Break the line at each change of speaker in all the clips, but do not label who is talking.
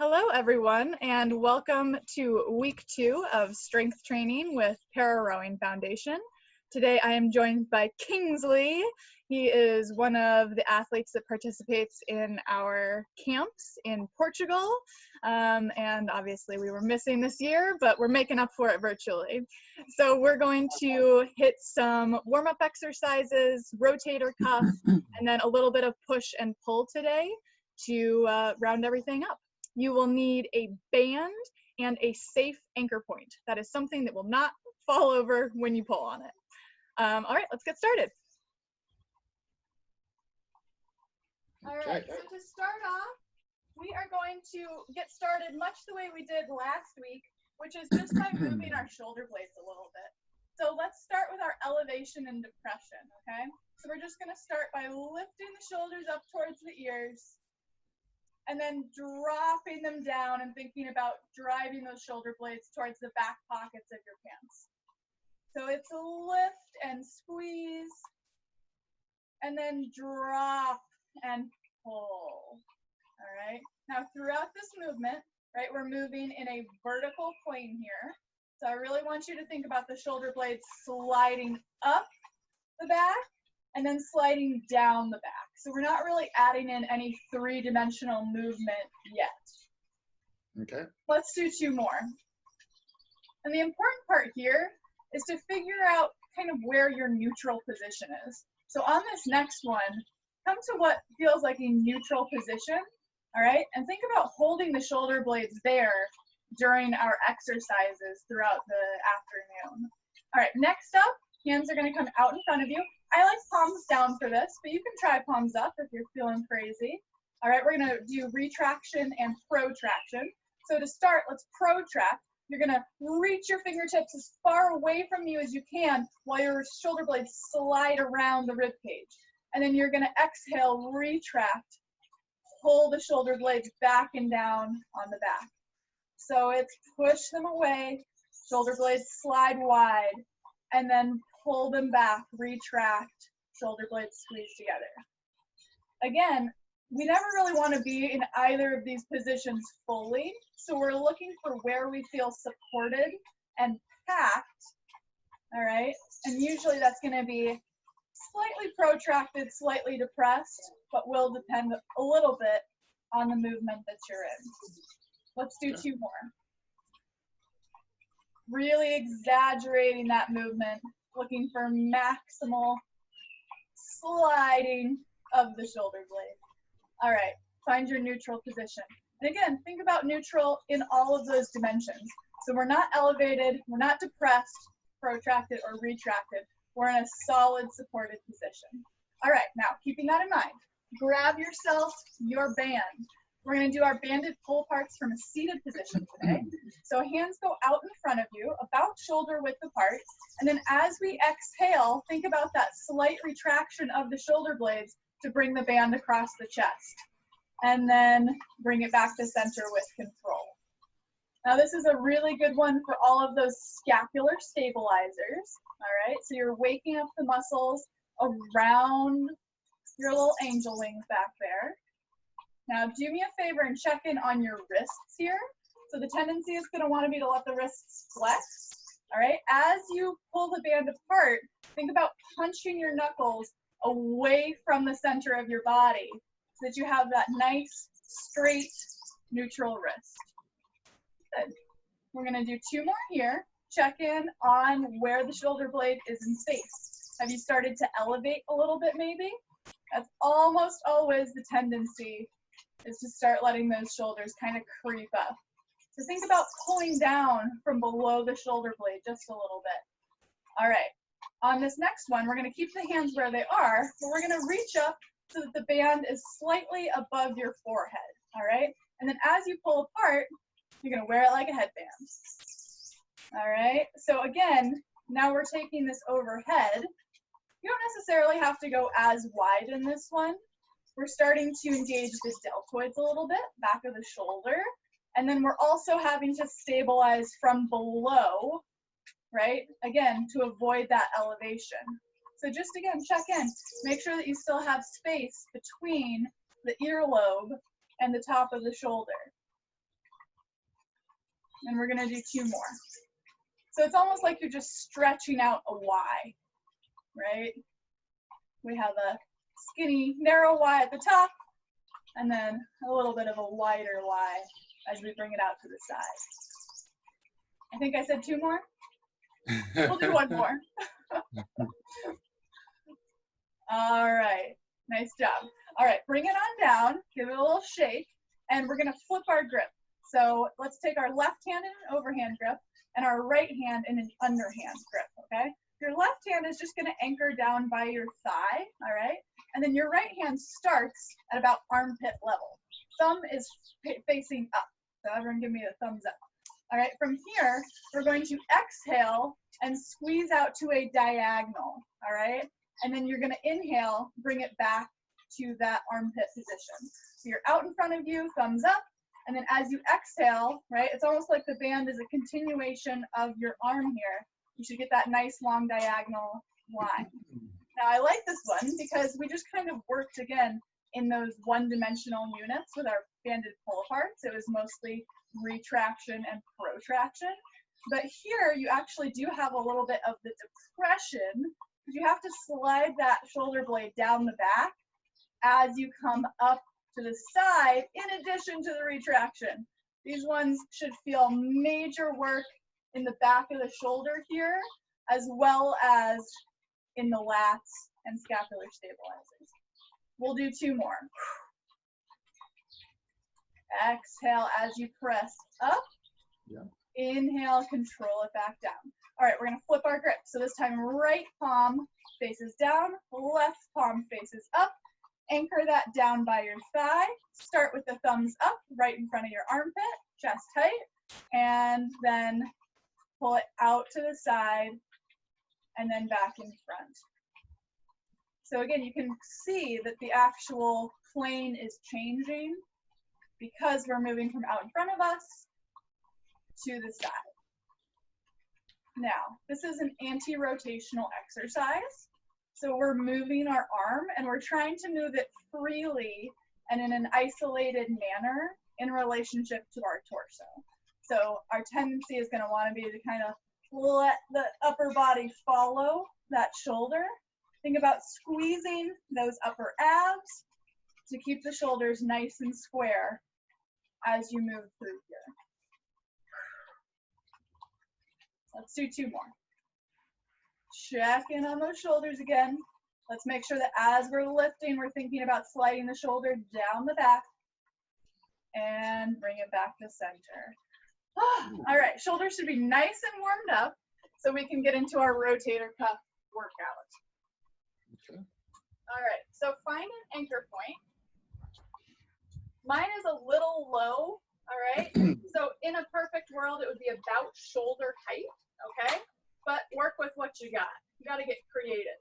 Hello, everyone, and welcome to week 2 of strength training with Para Rowing Foundation. Today I am joined by Kingsley. He is one of the athletes that participates in our camps in Portugal, and obviously we were missing this year, but we're making up for it virtually. So we're going to hit some warm-up exercises, rotator cuff, and then a little bit of push and pull today to round everything up. You will need a band and a safe anchor point. That is something that will not fall over when you pull on it. All right, let's get started. All right, so to start off, we are going to get started much the way we did last week, which is just by moving our shoulder blades a little bit. So let's start with our elevation and depression, okay? So we're just gonna start by lifting the shoulders up towards the ears, and then dropping them down and thinking about driving those shoulder blades towards the back pockets of your pants. So it's a lift and squeeze, and then drop and pull. All right. Now throughout this movement, right, we're moving in a vertical plane here. So I really want you to think about the shoulder blades sliding up the back and then sliding down the back. So we're not really adding in any three-dimensional movement yet.
Okay.
Let's do 2 more. And the important part here is to figure out kind of where your neutral position is. So on this next one, come to what feels like a neutral position, all right? And think about holding the shoulder blades there during our exercises throughout the afternoon. All right, next up, hands are gonna come out in front of you. I like palms down for this, but you can try palms up if you're feeling crazy. All right, we're gonna do retraction and protraction. So to start, let's protract. You're gonna reach your fingertips as far away from you as you can while your shoulder blades slide around the rib cage. And then you're gonna exhale, retract, pull the shoulder blades back and down on the back. So it's push them away, shoulder blades slide wide, and then pull them back, retract, shoulder blades squeeze together. Again, we never really want to be in either of these positions fully, so we're looking for where we feel supported and packed, all right? And usually that's going to be slightly protracted, slightly depressed, but will depend a little bit on the movement that you're in. Let's do 2 more. Really exaggerating that movement, looking for maximal sliding of the shoulder blade. All right, find your neutral position. And again, think about neutral in all of those dimensions. So we're not elevated, we're not depressed, protracted, or retracted. We're in a solid supported position. All right, now keeping that in mind, grab yourself your band. We're gonna do our banded pull parts from a seated position today. So hands go out in front of you, about shoulder width apart. And then as we exhale, think about that slight retraction of the shoulder blades to bring the band across the chest. And then bring it back to center with control. Now this is a really good one for all of those scapular stabilizers. All right, so you're waking up the muscles around your little angel wings back there. Now do me a favor and check in on your wrists here. So the tendency is gonna want to be to let the wrists flex. All right, as you pull the band apart, think about punching your knuckles away from the center of your body so that you have that nice, straight, neutral wrist. Good. We're gonna do 2 more here. Check in on where the shoulder blade is in space. Have you started to elevate a little bit maybe? That's almost always the tendency, is to start letting those shoulders kind of creep up. So think about pulling down from below the shoulder blade just a little bit. All right, on this next one, we're gonna keep the hands where they are, but we're gonna reach up so that the band is slightly above your forehead, all right? And then as you pull apart, you're gonna wear it like a headband. All right, so again, now we're taking this overhead. You don't necessarily have to go as wide in this one. We're starting to engage the deltoids a little bit, back of the shoulder. And then we're also having to stabilize from below, right? Again, to avoid that elevation. So just again, check in. Make sure that you still have space between the earlobe and the top of the shoulder. And we're gonna do 2 more. So it's almost like you're just stretching out a Y, right? We have a skinny, narrow Y at the top, and then a little bit of a wider Y as we bring it out to the side. I think I said 2 more. We'll do 1 more. All right, nice job. All right, bring it on down, give it a little shake, and we're gonna flip our grip. So let's take our left hand in an overhand grip and our right hand in an underhand grip, okay? Your left hand is just gonna anchor down by your thigh, all right? And then your right hand starts at about armpit level. Thumb is facing up. So everyone give me the thumbs up. All right, from here, we're going to exhale and squeeze out to a diagonal, all right? And then you're gonna inhale, bring it back to that armpit position. So you're out in front of you, thumbs up, and then as you exhale, right, it's almost like the band is a continuation of your arm here. You should get that nice long diagonal line. Now I like this one because we just kind of worked again in those one-dimensional units with our banded pull aparts. It was mostly retraction and protraction. But here you actually do have a little bit of the depression. You have to slide that shoulder blade down the back as you come up to the side, in addition to the retraction. These ones should feel major work in the back of the shoulder here, as well as in the lats and scapular stabilizers. We'll do 2 more. Exhale as you press up.
Yeah.
Inhale, control it back down. All right, we're gonna flip our grip. So this time, right palm faces down, left palm faces up. Anchor that down by your thigh. Start with the thumbs up right in front of your armpit, chest tight, and then pull it out to the side and then back in front. So again, you can see that the actual plane is changing because we're moving from out in front of us to the side. Now, this is an anti-rotational exercise. So we're moving our arm and we're trying to move it freely and in an isolated manner in relationship to our torso. So our tendency is going to want to be to kind of let the upper body follow that shoulder. Think about squeezing those upper abs to keep the shoulders nice and square as you move through here. Let's do 2 more. Check in on those shoulders again. Let's make sure that as we're lifting, we're thinking about sliding the shoulder down the back and bring it back to center. All right, shoulders should be nice and warmed up so we can get into our rotator cuff workout.
Okay.
All right, so find an anchor point. Mine is a little low, all right? So in a perfect world, it would be about shoulder height, okay? But work with what you got. You got to get creative.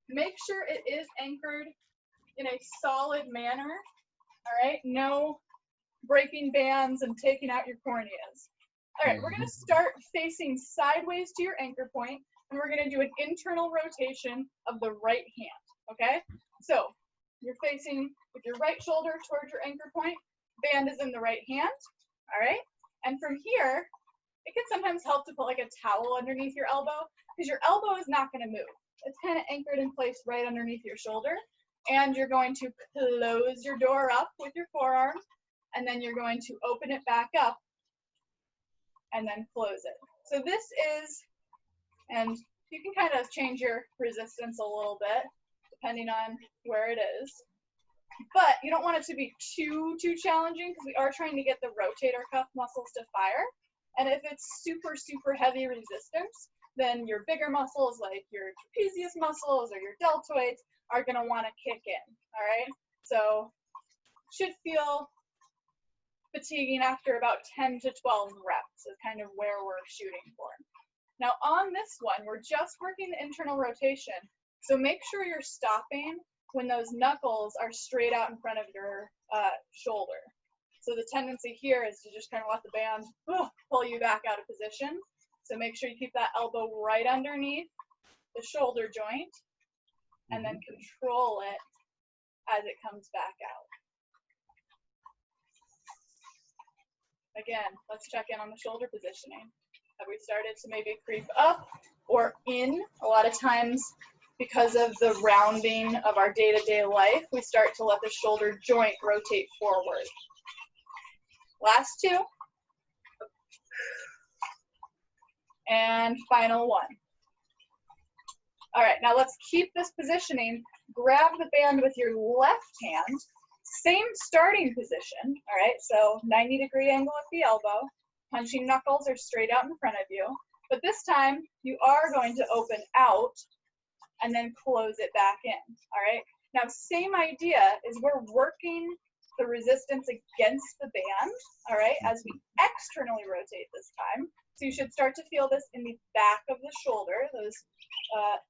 Make sure it is anchored in a solid manner, all right? No breaking bands and taking out your corneas. All right, we're going to start facing sideways to your anchor point, and we're going to do an internal rotation of the right hand, okay? So you're facing with your right shoulder towards your anchor point. Band is in the right hand, all right? And from here, it can sometimes help to put like a towel underneath your elbow because your elbow is not going to move. It's kind of anchored in place right underneath your shoulder. And you're going to close your door up with your forearm, and then you're going to open it back up and then close it. So this is, and you can kind of change your resistance a little bit depending on where it is. But you don't want it to be too challenging because we are trying to get the rotator cuff muscles to fire. And if it's super heavy resistance, then your bigger muscles like your trapezius muscles or your deltoids are going to want to kick in, all right? So should feel fatiguing after about 10 to 12 reps is kind of where we're shooting for. Now on this one, we're just working the internal rotation. So make sure you're stopping when those knuckles are straight out in front of your shoulder. So the tendency here is to just kind of let the band pull you back out of position. So make sure you keep that elbow right underneath the shoulder joint and then control it as it comes back out. Again, let's check in on the shoulder positioning. Have we started to maybe creep up or in? A lot of times, because of the rounding of our day-to-day life, we start to let the shoulder joint rotate forward. Last two. And final one. All right, now let's keep this positioning. Grab the band with your left hand. Same starting position, all right? So 90-degree angle at the elbow. Punching knuckles are straight out in front of you. But this time, you are going to open out and then close it back in, all right? Now, same idea is we're working the resistance against the band, all right, as we externally rotate this time. So you should start to feel this in the back of the shoulder, those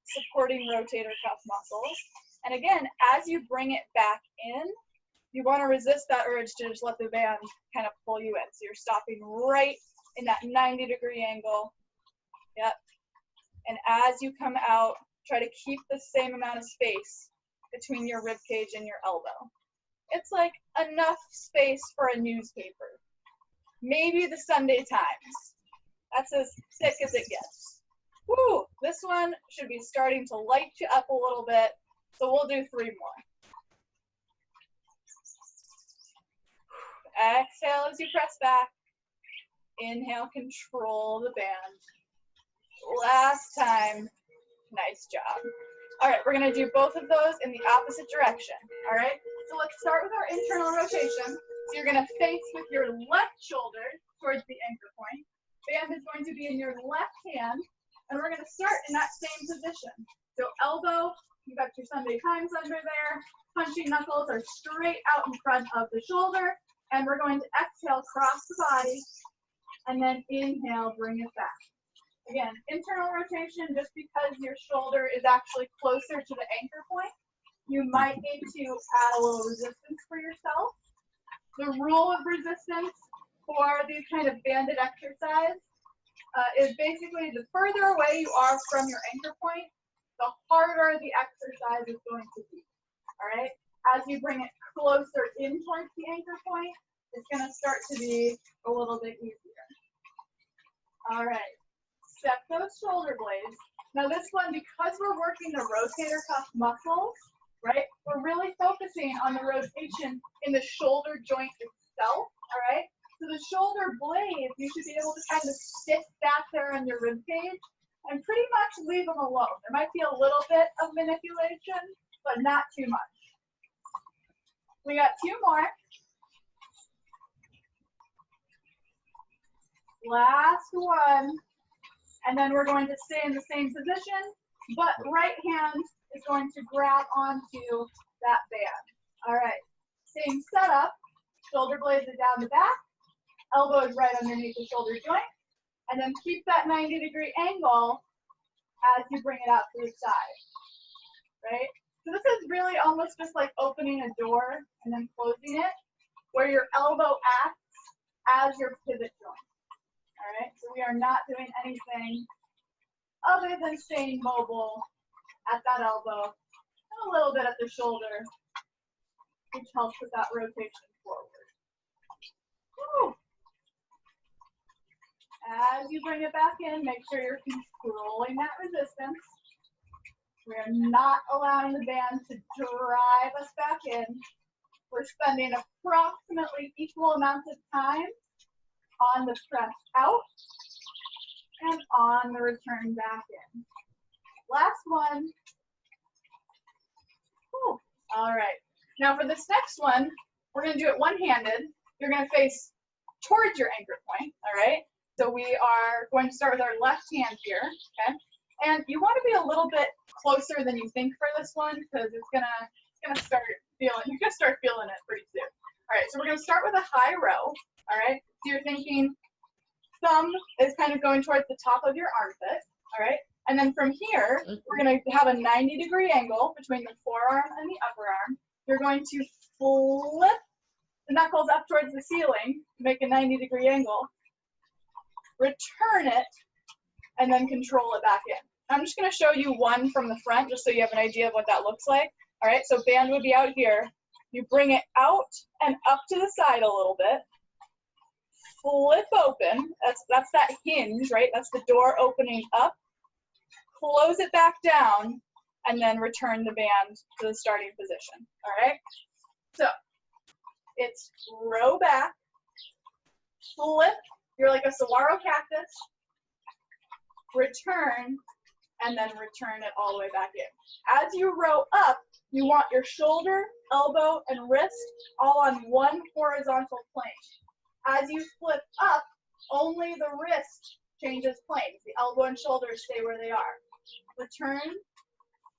supporting rotator cuff muscles. And again, as you bring it back in, you want to resist that urge to just let the band kind of pull you in. So you're stopping right in that 90-degree angle. Yep. And as you come out, try to keep the same amount of space between your rib cage and your elbow. It's like enough space for a newspaper. Maybe the Sunday Times. That's as thick as it gets. Woo! This one should be starting to light you up a little bit. So we'll do 3 more. Exhale as you press back. Inhale, control the band. Last time. Nice job. All right, we're going to do both of those in the opposite direction. All right, so let's start with our internal rotation. So you're going to face with your left shoulder towards the anchor point. Band is going to be in your left hand, and we're going to start in that same position. So elbow, you got your Sunday Times under there. Punching knuckles are straight out in front of the shoulder. And we're going to exhale, cross the body, and then inhale, bring it back. Again, internal rotation, just because your shoulder is actually closer to the anchor point, you might need to add a little resistance for yourself. The rule of resistance for these kind of banded exercise is basically the further away you are from your anchor point, the harder the exercise is going to be, all right? As you bring it closer in towards the anchor point, it's going to start to be a little bit easier. All right, step those shoulder blades. Now this one, because we're working the rotator cuff muscles, right, we're really focusing on the rotation in the shoulder joint itself, all right? So the shoulder blades, you should be able to kind of stick back there on your rib cage and pretty much leave them alone. There might be a little bit of manipulation, but not too much. We got 2 more. Last one. And then we're going to stay in the same position, but right hand is going to grab onto that band. All right, same setup. Shoulder blades are down the back. Elbow is right underneath the shoulder joint. And then keep that 90-degree angle as you bring it out to the side, right? So this is really almost just like opening a door and then closing it, where your elbow acts as your pivot joint. All right, so we are not doing anything other than staying mobile at that elbow and a little bit at the shoulder, which helps with that rotation forward. Woo. As you bring it back in, make sure you're controlling that resistance. We're not allowing the band to drive us back in. We're spending approximately equal amounts of time on the press out and on the return back in. Last one. Whew. All right. Now for this next one, we're going to do it one-handed. You're going to face towards your anchor point, all right? So we are going to start with our left hand here, okay? And you want to be a little bit closer than you think for this one, because it's gonna start feeling, you're gonna start feeling it pretty soon. All right, so we're gonna start with a high row. All right, so you're thinking thumb is kind of going towards the top of your armpit. All right, and then from here, we're gonna have a 90-degree angle between the forearm and the upper arm. You're going to flip the knuckles up towards the ceiling to make a 90-degree angle. Return it, and then control it back in. I'm just going to show you one from the front just so you have an idea of what that looks like. All right, so band would be out here. You bring it out and up to the side a little bit. flip open. That's that hinge, right? That's the door opening up. Close it back down, and then return the band to the starting position, all right? So it's row back, flip, you're like a saguaro cactus, return, and then return it all the way back in. As you row up, you want your shoulder, elbow, and wrist all on one horizontal plane. As you flip up, only the wrist changes planes. The elbow and shoulder stay where they are. Return,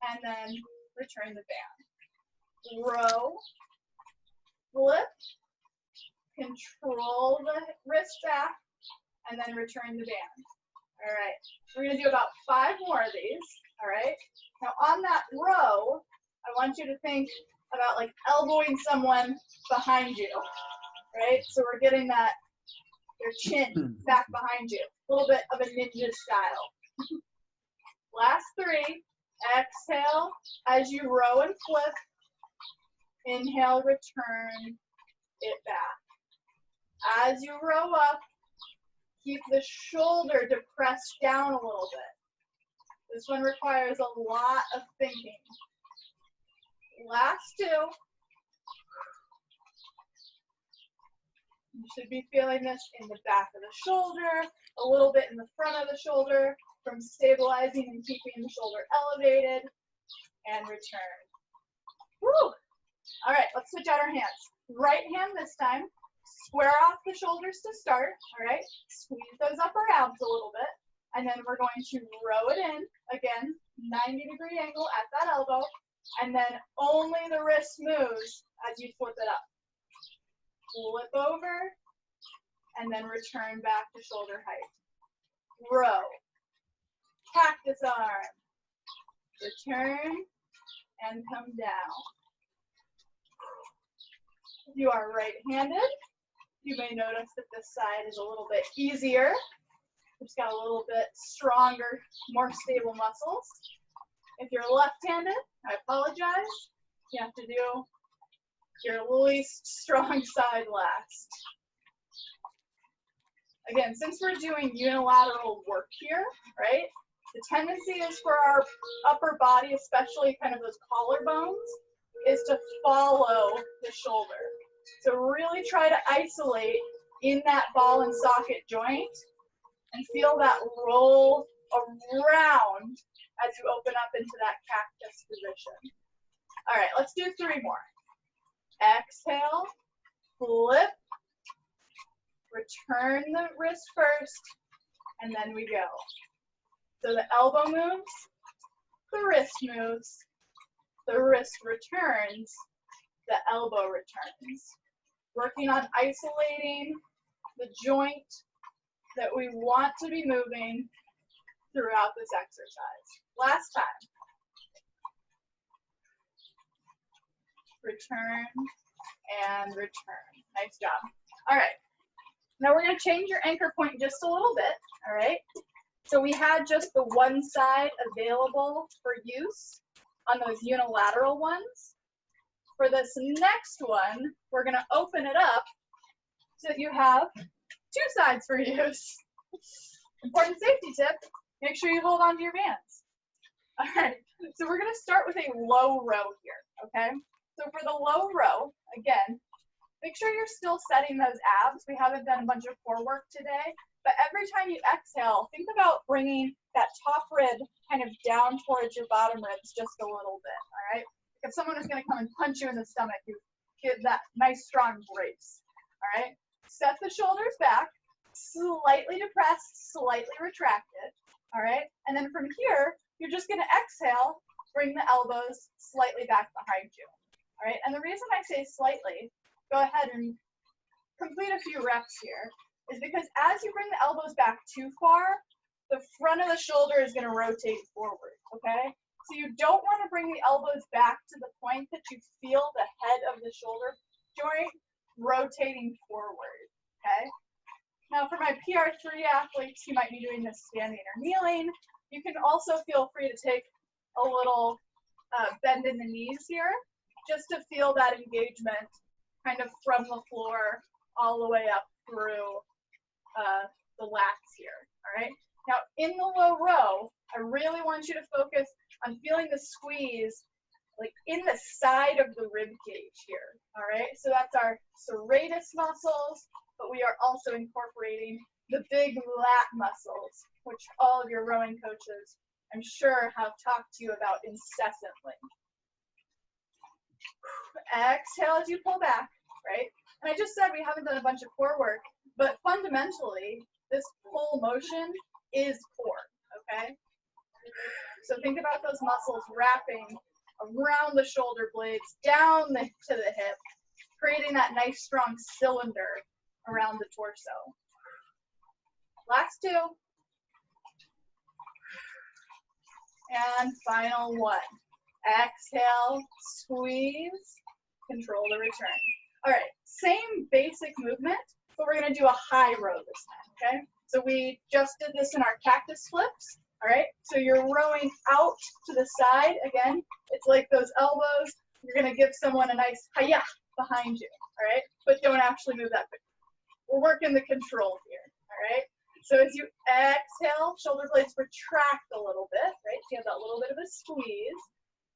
and then return the band. Row, flip, control the wrist back, and then return the band. All right, we're gonna do about 5 more of these, all right? Now on that row, I want you to think about like elbowing someone behind you, right? So we're getting that, your chin back behind you. A little bit of a ninja style. Last 3, exhale as you row and flip. Inhale, return it back. As you row up, keep the shoulder depressed down a little bit. This one requires a lot of thinking. Last 2. You should be feeling this in the back of the shoulder, a little bit in the front of the shoulder, from stabilizing and keeping the shoulder elevated, and return. Woo! All right, let's switch out our hands. Right hand this time. Square off the shoulders to start, all right? Squeeze those upper abs a little bit, and then we're going to row it in, again, 90-degree angle at that elbow, and then only the wrist moves as you flip it up. Flip over, and then return back to shoulder height. Row, cactus arm, return, and come down. If you are right-handed, you may notice that this side is a little bit easier. It's got a little bit stronger, more stable muscles. If you're left-handed, I apologize. You have to do your least strong side last. Again, since we're doing unilateral work here, right, the tendency is for our upper body, especially kind of those collarbones, is to follow the shoulder. So really try to isolate in that ball and socket joint and feel that roll around as you open up into that cactus position. All right, let's do 3 more. Exhale, flip, return the wrist first, and then we go. So the elbow moves, the wrist moves, the wrist returns, the elbow returns. Working on isolating the joint that we want to be moving throughout this exercise. Last time. Return and return. Nice job. All right. Now we're going to change your anchor point just a little bit. All right. So we had just the one side available for use on those unilateral ones. For this next one, we're going to open it up so that you have 2 sides for use. Important safety tip, make sure you hold on to your bands. All right, so we're going to start with a low row here, okay? So for the low row, again, make sure you're still setting those abs. We haven't done a bunch of core work today, but every time you exhale, think about bringing that top rib kind of down towards your bottom ribs just a little bit, all right? If someone is going to come and punch you in the stomach, you give that nice strong brace, all right? Set the shoulders back, slightly depressed, slightly retracted, all right? And then from here, you're just going to exhale, bring the elbows slightly back behind you, all right? And the reason I say slightly, go ahead and complete a few reps here, is because as you bring the elbows back too far, the front of the shoulder is going to rotate forward, okay? So you don't want to bring the elbows back to the point that you feel the head of the shoulder joint rotating forward, okay? Now for my PR3 athletes, you might be doing this standing or kneeling. You can also feel free to take a little bend in the knees here, just to feel that engagement kind of from the floor all the way up through the lats here, all right? Now, in the low row, I really want you to focus on feeling the squeeze like in the side of the rib cage here, all right? So that's our serratus muscles, but we are also incorporating the big lat muscles, which all of your rowing coaches, I'm sure, have talked to you about incessantly. Exhale as you pull back, right? And I just said we haven't done a bunch of core work, but fundamentally, this pull motion is core, okay? So think about those muscles wrapping around the shoulder blades, down to the hip, creating that nice strong cylinder around the torso. Last two. And final one. Exhale, squeeze, control the return. All right, same basic movement, but we're gonna do a high row this time, okay? So we just did this in our cactus flips, all right? So you're rowing out to the side. Again, it's like those elbows. You're gonna give someone a nice hi-ya behind you, all right? But don't actually move that quickly. We're working the control here, all right? So as you exhale, shoulder blades retract a little bit, right? So you have that little bit of a squeeze,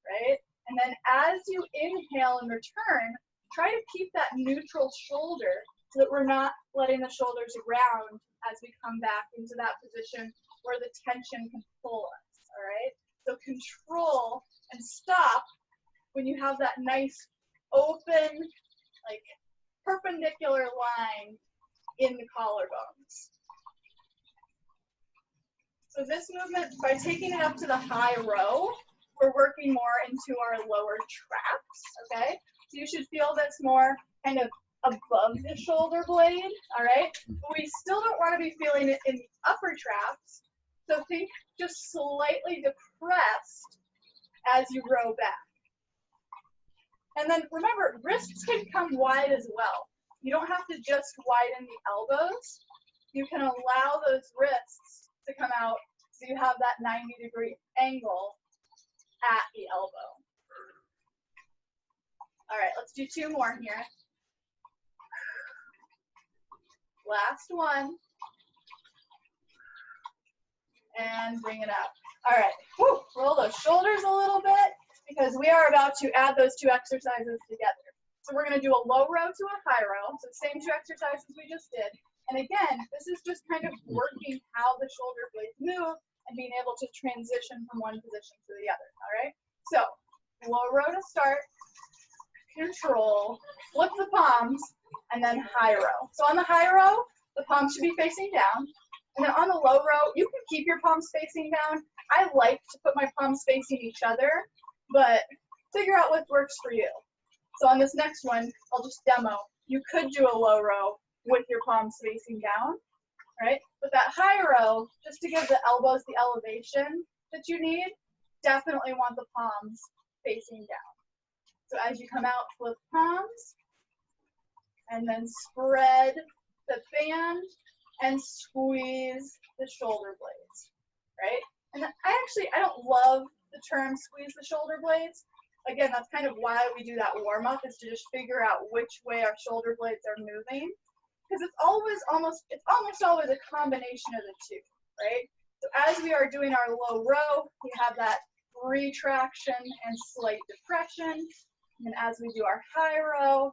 right? And then as you inhale and return, try to keep that neutral shoulder so that we're not letting the shoulders round as we come back into that position where the tension can pull us, all right? So control and stop when you have that nice open, like perpendicular line in the collarbones. So this movement, by taking it up to the high row, we're working more into our lower traps, okay? So you should feel this more kind of above the shoulder blade, all right? But we still don't want to be feeling it in the upper traps, so think just slightly depressed as you row back. And then remember, wrists can come wide as well. You don't have to just widen the elbows. You can allow those wrists to come out so you have that 90-degree angle at the elbow. All right, let's do two more here. Last one. And bring it up. All right, whew, roll those shoulders a little bit because we are about to add those two exercises together. So we're gonna do a low row to a high row, so same two exercises we just did. And again, this is just kind of working how the shoulder blades move and being able to transition from one position to the other, all right? So low row to start, control, flip the palms, and then high row. So on the high row, the palms should be facing down. And then on the low row, you can keep your palms facing down. I like to put my palms facing each other, but figure out what works for you. So on this next one, I'll just demo. You could do a low row with your palms facing down, right? But that high row, just to give the elbows the elevation that you need, definitely want the palms facing down. So as you come out, flip palms, and then spread the band and squeeze the shoulder blades, right? And I don't love the term squeeze the shoulder blades. Again, that's kind of why we do that warm up, is to just figure out which way our shoulder blades are moving. Because it's almost always a combination of the two, right? So as we are doing our low row, we have that retraction and slight depression. And as we do our high row,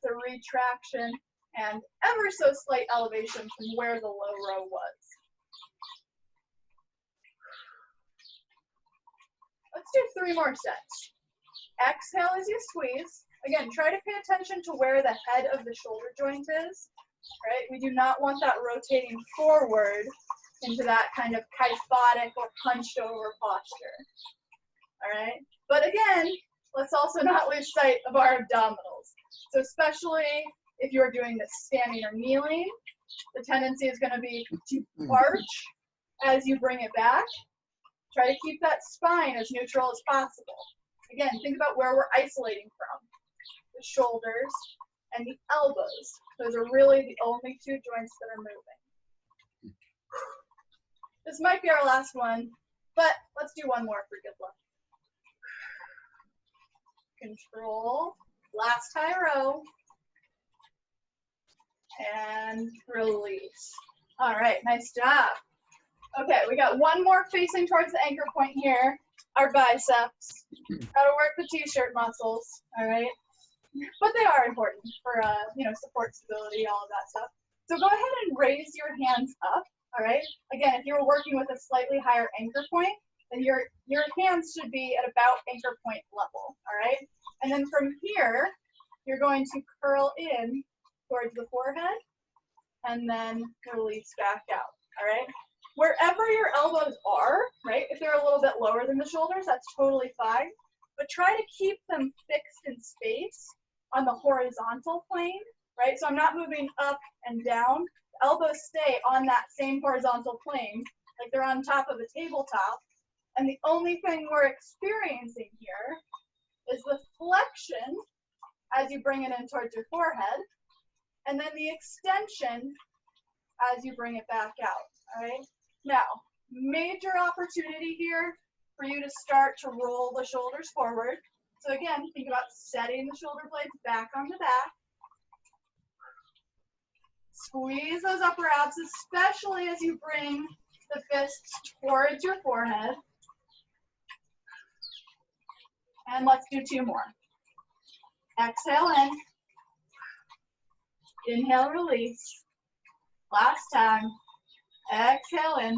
the retraction and ever so slight elevation from where the low row was. Let's do 3 more sets. Exhale as you squeeze. Again, try to pay attention to where the head of the shoulder joint is, right? We do not want that rotating forward into that kind of kyphotic or hunched over posture, all right? But again, let's also not lose sight of our abdominals. So especially if you're doing this standing or kneeling, the tendency is going to be to arch as you bring it back. Try to keep that spine as neutral as possible. Again, think about where we're isolating from. The shoulders and the elbows. Those are really the only 2 joints that are moving. This might be our last one, but let's do one more for good luck. Control, last high row, and release. All right, nice job. Okay, we got one more facing towards the anchor point here, our biceps. Gotta work the t-shirt muscles, all right? But they are important for, support, stability, all of that stuff. So go ahead and raise your hands up, all right? Again, if you were working with a slightly higher anchor point, then your hands should be at about anchor point level, all right? And then from here, you're going to curl in towards the forehead and then release back out, all right? Wherever your elbows are, right, if they're a little bit lower than the shoulders, that's totally fine. But try to keep them fixed in space on the horizontal plane, right? So I'm not moving up and down. The elbows stay on that same horizontal plane, like they're on top of a tabletop. And the only thing we're experiencing here is the flexion as you bring it in towards your forehead, and then the extension as you bring it back out, all right? Now, major opportunity here for you to start to roll the shoulders forward. So again, think about setting the shoulder blades back on the back. Squeeze those upper abs, especially as you bring the fists towards your forehead. And let's do two more. Exhale in. Inhale, release. Last time. Exhale in.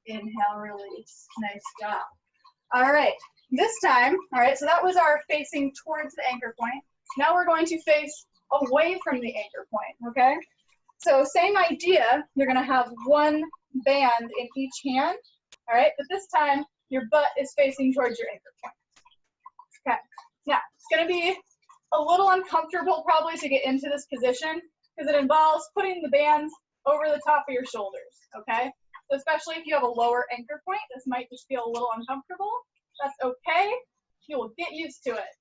Inhale, release. Nice job. All right, this time, all right, so that was our facing towards the anchor point. Now we're going to face away from the anchor point, okay? So same idea, you're gonna have one band in each hand, all right? But this time, your butt is facing towards your anchor point. Okay, now it's gonna be a little uncomfortable probably to get into this position because it involves putting the bands over the top of your shoulders, okay? So especially if you have a lower anchor point, this might just feel a little uncomfortable. That's okay, you will get used to it.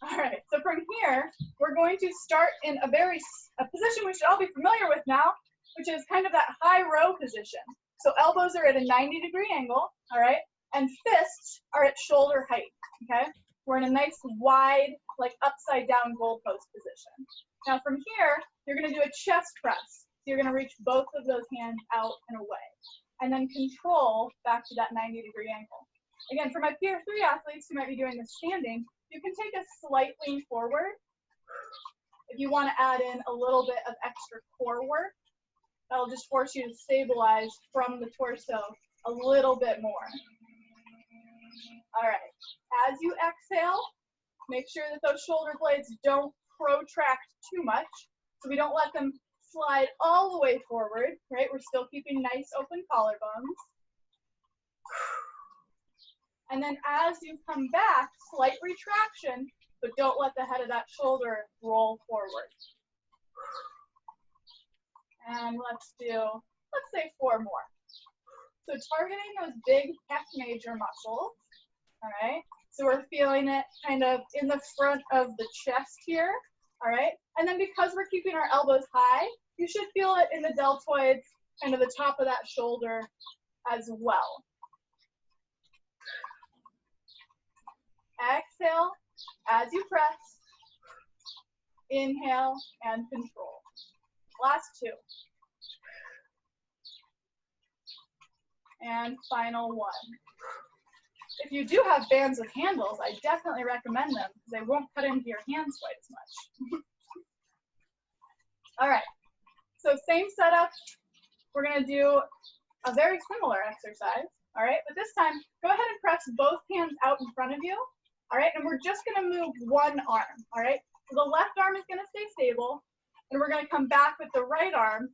All right, so from here, we're going to start in a position we should all be familiar with now, which is kind of that high row position. So elbows are at a 90-degree angle, all right? And fists are at shoulder height, okay? We're in a nice wide, like upside down goalpost position. Now from here, you're gonna do a chest press. So you're gonna reach both of those hands out and away. And then control back to that 90-degree angle. Again, for my Tier 3 athletes who might be doing this standing, you can take a slight lean forward. If you wanna add in a little bit of extra core work, that'll just force you to stabilize from the torso a little bit more. All right, as you exhale, make sure that those shoulder blades don't protract too much, so we don't let them slide all the way forward, right? We're still keeping nice open collarbones. And then as you come back, slight retraction, but don't let the head of that shoulder roll forward. And let's say 4 more. So targeting those big pec major muscles, all right? So we're feeling it kind of in the front of the chest here, all right? And then because we're keeping our elbows high, you should feel it in the deltoids, kind of the top of that shoulder as well. Exhale as you press. Inhale and control. Last 2. And final 1. If you do have bands with handles, I definitely recommend them because they won't cut into your hands quite as much. All right, so same setup. We're gonna do a very similar exercise, all right? But this time, go ahead and press both hands out in front of you, all right? And we're just gonna move one arm, all right? So the left arm is gonna stay stable, and we're gonna come back with the right arm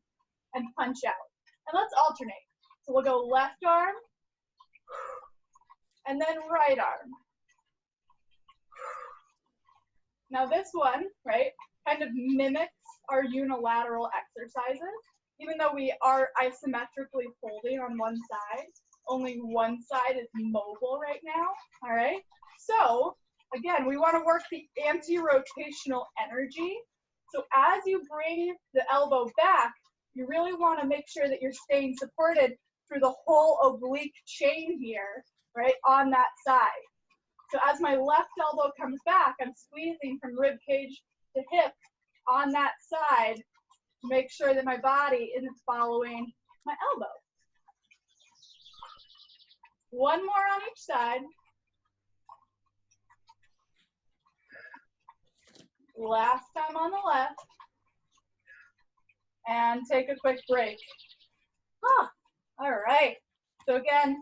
and punch out. And let's alternate. So we'll go left arm, and then right arm. Now this one, right, kind of mimics our unilateral exercises. Even though we are isometrically holding on one side, only one side is mobile right now, all right? So again, we wanna work the anti-rotational energy. So as you bring the elbow back, you really wanna make sure that you're staying supported through the whole oblique chain here, right, on that side. So as my left elbow comes back, I'm squeezing from rib cage to hip on that side Make sure that my body isn't following my elbow. One more on each side. Last time on the left. And take a quick break. All right. So again,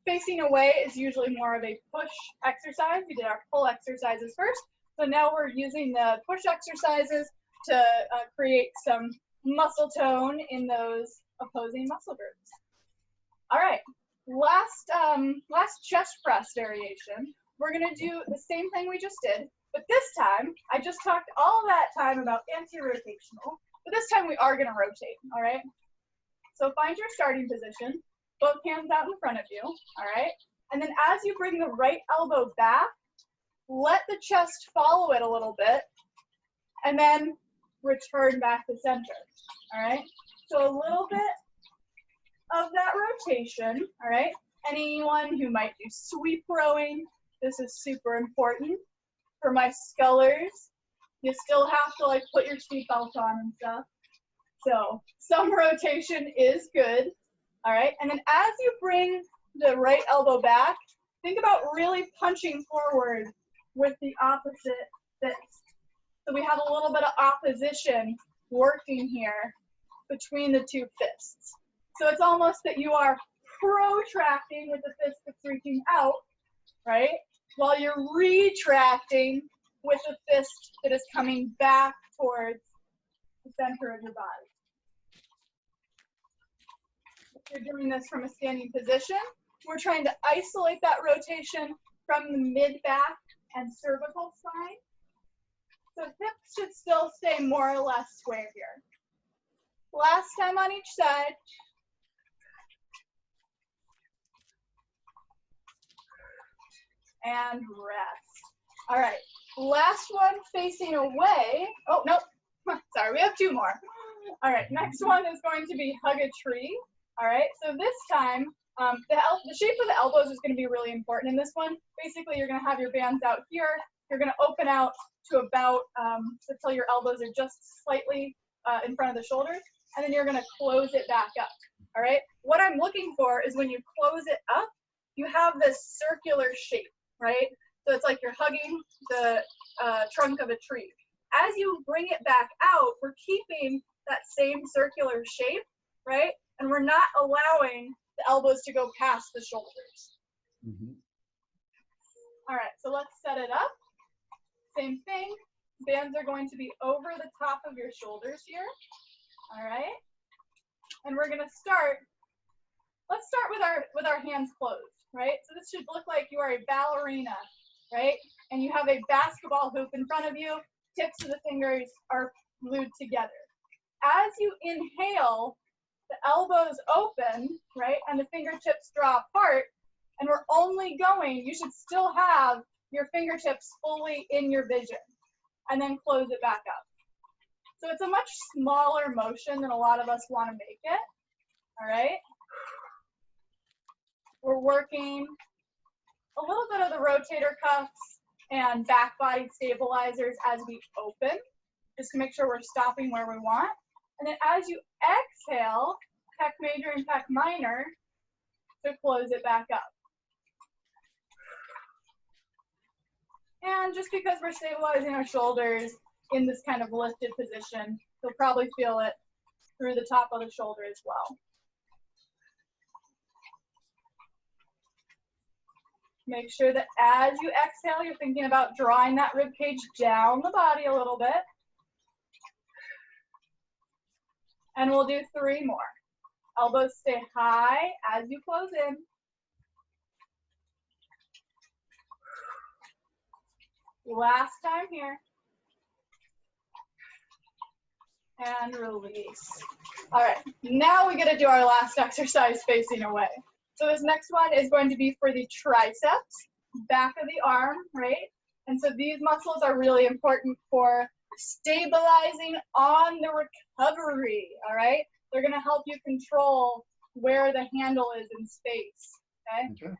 facing away is usually more of a push exercise. We did our pull exercises first. So now we're using the push exercises to create some muscle tone in those opposing muscle groups. All right, last chest press variation. We're gonna do the same thing we just did, but this time, I just talked all that time about anti-rotational, but this time we are gonna rotate, all right? So find your starting position, both hands out in front of you, all right? And then as you bring the right elbow back, let the chest follow it a little bit, and then return back to center, all right? So a little bit of that rotation, all right? Anyone who might do sweep rowing, this is super important. For my scullers, you still have to like put your seatbelt on and stuff. So some rotation is good, all right? And then as you bring the right elbow back, think about really punching forward with the opposite fist. So we have a little bit of opposition working here between the two fists. So it's almost that you are protracting with the fist that's reaching out, right? While you're retracting with the fist that is coming back towards the center of your body. If you're doing this from a standing position, we're trying to isolate that rotation from the mid-back and cervical spine. So hips should still stay more or less square here. Last time on each side. And rest. All right, last one facing away. Oh, nope, sorry, we have two more. All right, next one is going to be hug a tree. All right, so this time, the shape of the elbows is gonna be really important in this one. Basically, you're gonna have your bands out here. You're gonna open out to about, until your elbows are just slightly in front of the shoulders, and then you're gonna close it back up, all right? What I'm looking for is when you close it up, you have this circular shape, right? So it's like you're hugging the trunk of a tree. As you bring it back out, we're keeping that same circular shape, right? And we're not allowing the elbows to go past the shoulders.
Mm-hmm.
All right, so let's set it up. Same thing, bands are going to be over the top of your shoulders here, all right? And we're gonna start, let's start with our hands closed, right? So this should look like you are a ballerina, right? And you have a basketball hoop in front of you, tips of the fingers are glued together. As you inhale, the elbows open, right? And the fingertips draw apart, and we're only going, you should still have your fingertips fully in your vision, and then close it back up. So it's a much smaller motion than a lot of us want to make it, all right? We're working a little bit of the rotator cuffs and back body stabilizers as we open, just to make sure we're stopping where we want. And then as you exhale, pec major and pec minor, to close it back up. And just because we're stabilizing our shoulders in this kind of lifted position, you'll probably feel it through the top of the shoulder as well. Make sure that as you exhale, you're thinking about drawing that rib cage down the body a little bit. And we'll do 3 more. Elbows stay high as you close in. Last time here. And release. All right, now we get to do our last exercise facing away. So this next one is going to be for the triceps, back of the arm, right? And so these muscles are really important for stabilizing on the recovery, all right? They're gonna help you control where the handle is in space, okay?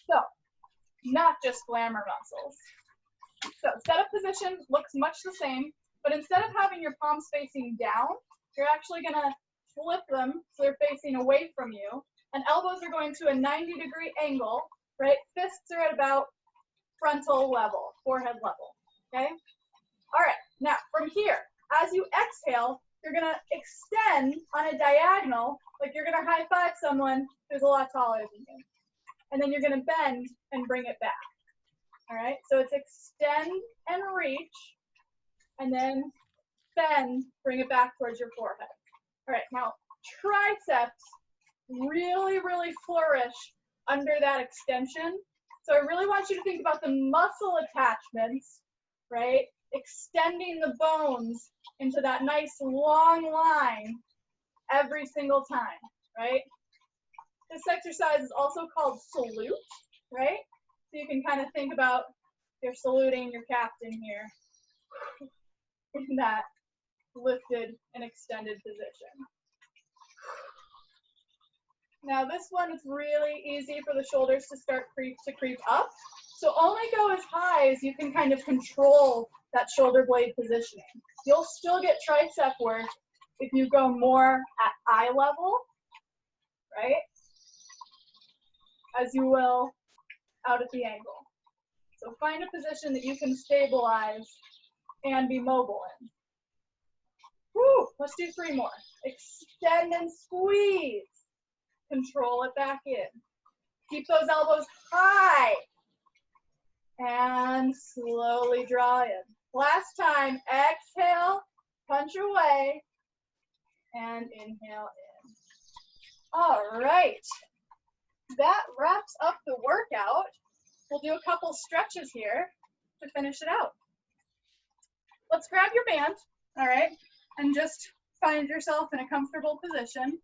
So, not just glamour muscles. So setup position looks much the same. But instead of having your palms facing down, you're actually going to flip them so they're facing away from you. And elbows are going to a 90-degree angle, right? Fists are at about frontal level, forehead level, okay? All right, now from here, as you exhale, you're going to extend on a diagonal, like you're going to high five someone who's a lot taller than you. And then you're going to bend and bring it back. All right, so it's extend and reach, and then bend, bring it back towards your forehead. All right, now triceps really, really flourish under that extension. So I really want you to think about the muscle attachments, right? Extending the bones into that nice long line every single time, right? This exercise is also called salute, right? So you can kind of think about you're saluting your captain here in that lifted and extended position. Now this one is really easy for the shoulders to start to creep up. So only go as high as you can kind of control that shoulder blade positioning. You'll still get tricep work if you go more at eye level, right? As you will out at the ankle. So find a position that you can stabilize and be mobile in. Woo, let's do 3 more. Extend and squeeze. Control it back in. Keep those elbows high. And slowly draw in. Last time, exhale, punch away, and inhale in. All right. That wraps up the workout. We'll do a couple stretches here to finish it out. Let's grab your band, all right, and just find yourself in a comfortable position.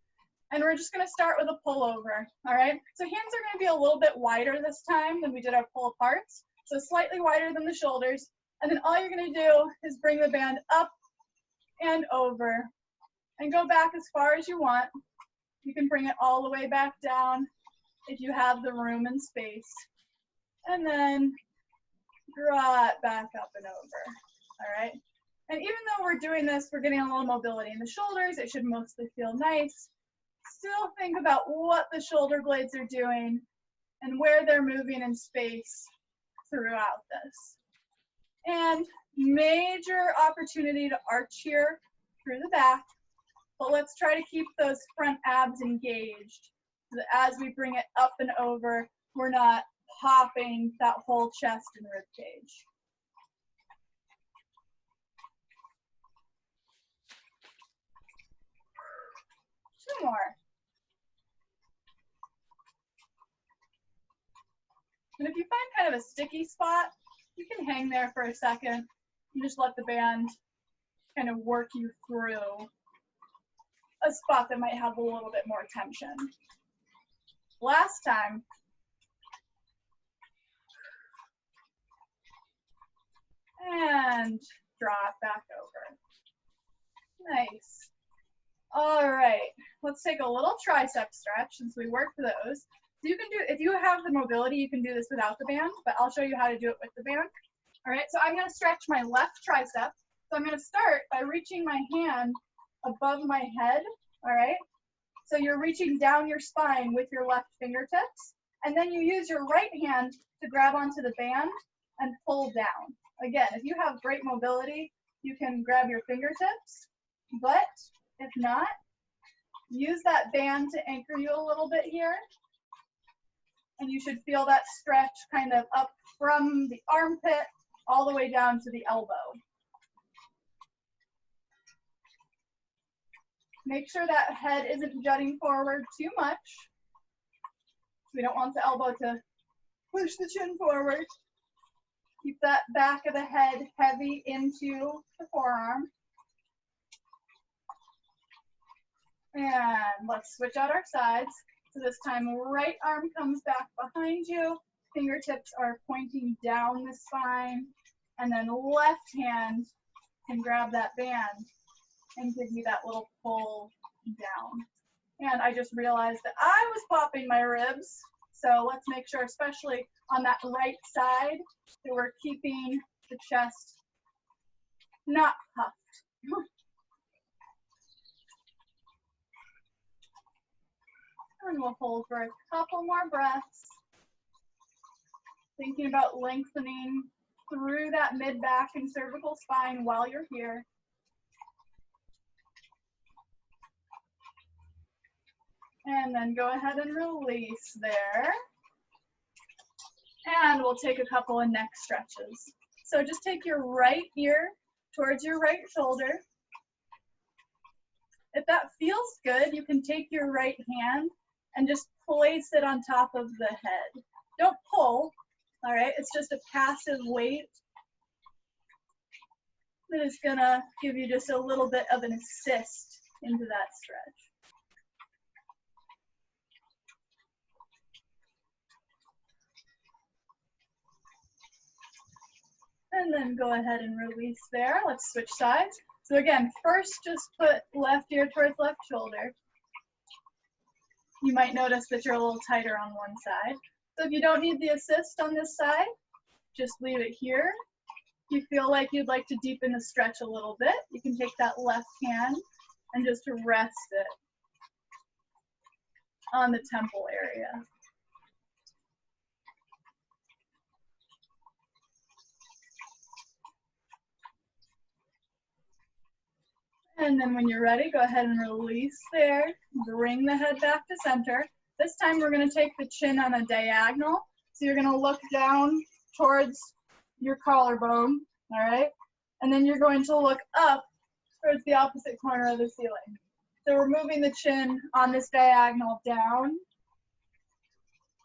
And we're just going to start with a pullover, all right? So hands are going to be a little bit wider this time than we did our pull aparts, so slightly wider than the shoulders. And then all you're going to do is bring the band up and over and go back as far as you want. You can bring it all the way back down if you have the room and space. And then draw it back up and over, all right? And even though we're doing this, we're getting a little mobility in the shoulders. It should mostly feel nice. Still think about what the shoulder blades are doing and where they're moving in space throughout this. And major opportunity to arch here through the back, but let's try to keep those front abs engaged so that as we bring it up and over, we're not popping that whole chest and rib cage. Two more. And if you find kind of a sticky spot, you can hang there for a second and just let the band kind of work you through a spot that might have a little bit more tension. Last time, and draw it back over. Nice. All right, let's take a little tricep stretch since we worked those. So you can do, if you have the mobility, you can do this without the band, but I'll show you how to do it with the band. All right, so I'm going to stretch my left tricep. So I'm going to start by reaching my hand above my head, all right? So you're reaching down your spine with your left fingertips, and then you use your right hand to grab onto the band and pull down. Again, if you have great mobility, you can grab your fingertips, but if not, use that band to anchor you a little bit here. And you should feel that stretch kind of up from the armpit all the way down to the elbow. Make sure that head isn't jutting forward too much. We don't want the elbow to push the chin forward. Keep that back of the head heavy into the forearm. And let's switch out our sides. So this time, right arm comes back behind you. Fingertips are pointing down the spine. And then left hand can grab that band and give you that little pull down. And I just realized that I was popping my ribs. So let's make sure, especially on that right side, that we're keeping the chest not puffed. And we'll hold for a couple more breaths. Thinking about lengthening through that mid-back and cervical spine while you're here. And then go ahead and release there. And we'll take a couple of neck stretches. So just take your right ear towards your right shoulder. If that feels good, you can take your right hand and just place it on top of the head. Don't pull, all right? It's just a passive weight that is gonna give you just a little bit of an assist into that stretch. And then go ahead and release there. Let's switch sides. So again, first just put left ear towards left shoulder. You might notice that you're a little tighter on one side. So if you don't need the assist on this side, just leave it here. If you feel like you'd like to deepen the stretch a little bit, you can take that left hand and just rest it on the temple area. And then when you're ready, go ahead and release there. Bring the head back to center. This time we're going to take the chin on a diagonal. So you're going to look down towards your collarbone, all right? And then you're going to look up towards the opposite corner of the ceiling. So we're moving the chin on this diagonal down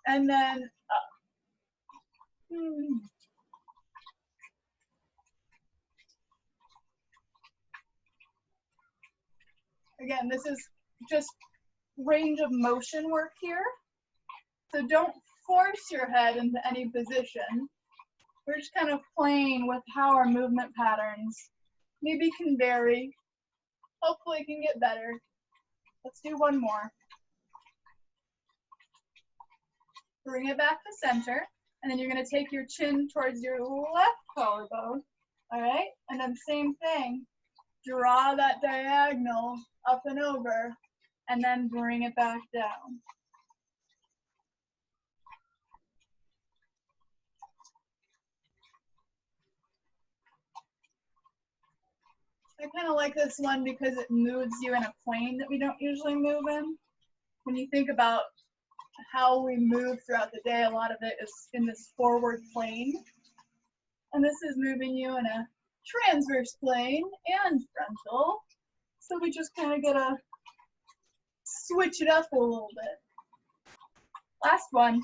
and then up. Again, this is just range of motion work here. So don't force your head into any position. We're just kind of playing with how our movement patterns maybe can vary. Hopefully it can get better. Let's do one more. Bring it back to center, and then you're going to take your chin towards your left collarbone, all right? And then same thing, draw that diagonal up and over, and then bring it back down. I kind of like this one because it moves you in a plane that we don't usually move in. When you think about how we move throughout the day, a lot of it is in this forward plane. And this is moving you in a transverse plane and frontal. So we just kind of gotta switch it up a little bit. Last one.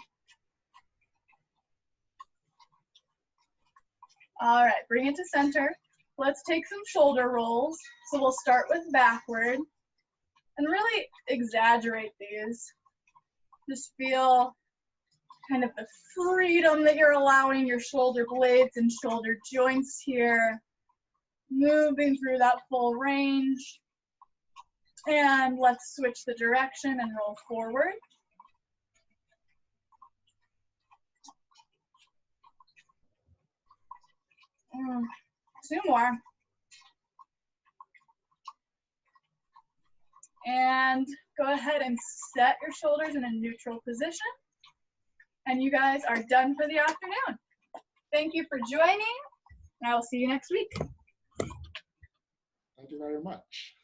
All right, bring it to center. Let's take some shoulder rolls. So we'll start with backward and really exaggerate these. Just feel kind of the freedom that you're allowing your shoulder blades and shoulder joints here, moving through that full range. And let's switch the direction and roll forward. Two more. And go ahead and set your shoulders in a neutral position. And you guys are done for the afternoon. Thank you for joining, and I will see you next week.
Thank you very much.